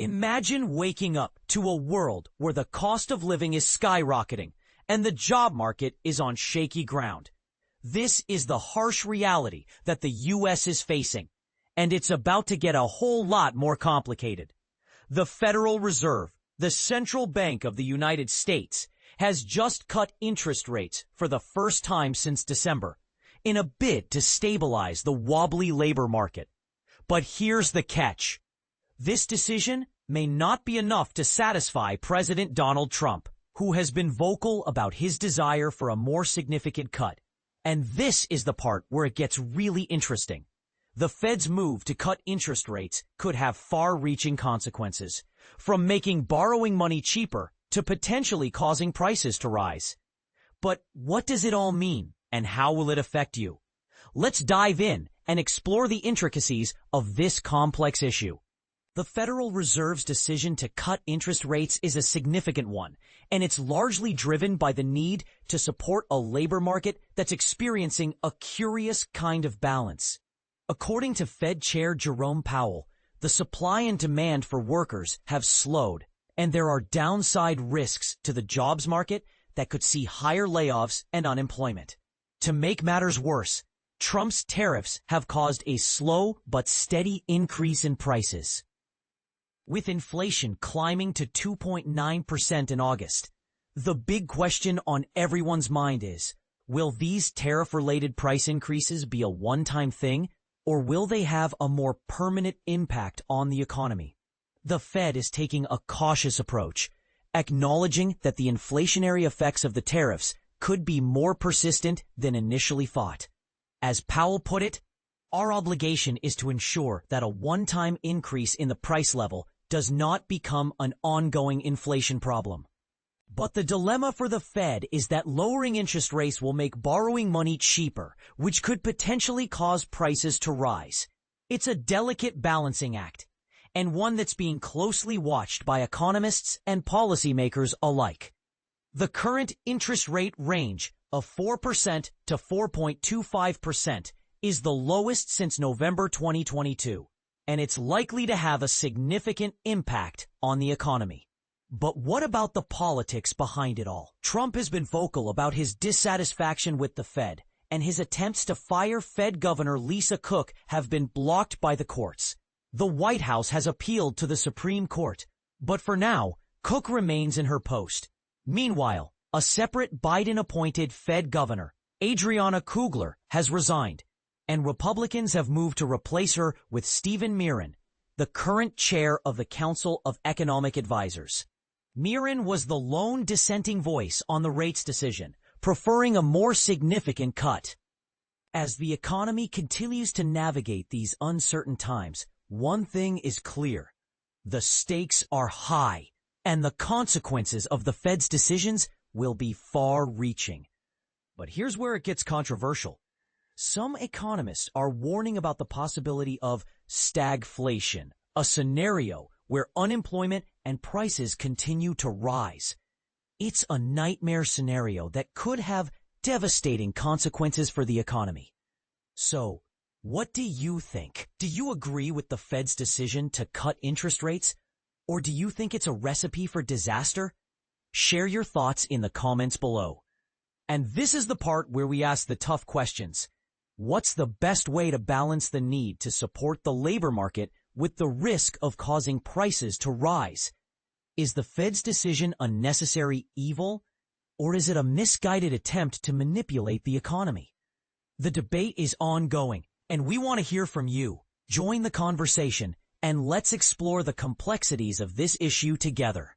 Imagine waking up to a world where the cost of living is skyrocketing and the job market is on shaky ground. This is the harsh reality that the U.S. is facing, and it's about to get a whole lot more complicated. The Federal Reserve, the central bank of the United States, has just cut interest rates for the first time since December in a bid to stabilize the wobbly labor market. But here's the catch. This decision may not be enough to satisfy President Donald Trump, who has been vocal about his desire for a more significant cut. And this is the part where it gets really interesting. The Fed's move to cut interest rates could have far-reaching consequences, from making borrowing money cheaper to potentially causing prices to rise. But what does it all mean, and how will it affect you? Let's dive in and explore the intricacies of this complex issue. The Federal Reserve's decision to cut interest rates is a significant one, and it's largely driven by the need to support a labor market that's experiencing a curious kind of balance. According to Fed Chair Jerome Powell, the supply and demand for workers have slowed, and there are downside risks to the jobs market that could see higher layoffs and unemployment. To make matters worse, Trump's tariffs have caused a slow but steady increase in prices. With inflation climbing to 2.9% in August, the big question on everyone's mind is, will these tariff-related price increases be a one-time thing, or will they have a more permanent impact on the economy? The Fed is taking a cautious approach, acknowledging that the inflationary effects of the tariffs could be more persistent than initially thought. As Powell put it, our obligation is to ensure that a one-time increase in the price level does not become an ongoing inflation problem. But the dilemma for the Fed is that lowering interest rates will make borrowing money cheaper, which could potentially cause prices to rise. It's a delicate balancing act, and one that's being closely watched by economists and policymakers alike. The current interest rate range of 4% to 4.25% is the lowest since November 2022. And it's likely to have a significant impact on the economy. But what about the politics behind it all? Trump has been vocal about his dissatisfaction with the Fed, and his attempts to fire Fed Governor Lisa Cook have been blocked by the courts. The White House has appealed to the Supreme Court, but for now, Cook remains in her post. Meanwhile, a separate Biden-appointed Fed governor, Adriana Kugler, has resigned, and Republicans have moved to replace her with Stephen Miran, the current chair of the Council of Economic Advisers. Miran was the lone dissenting voice on the rates decision, preferring a more significant cut. As the economy continues to navigate these uncertain times, one thing is clear. The stakes are high, and the consequences of the Fed's decisions will be far-reaching. But here's where it gets controversial. Some economists are warning about the possibility of stagflation, a scenario where unemployment and prices continue to rise. It's a nightmare scenario that could have devastating consequences for the economy. So, what do you think? Do you agree with the Fed's decision to cut interest rates? Or do you think it's a recipe for disaster? Share your thoughts in the comments below. And this is the part where we ask the tough questions. What's the best way to balance the need to support the labor market with the risk of causing prices to rise? Is the Fed's decision a necessary evil, or is it a misguided attempt to manipulate the economy? The debate is ongoing, and we want to hear from you. Join the conversation, and let's explore the complexities of this issue together.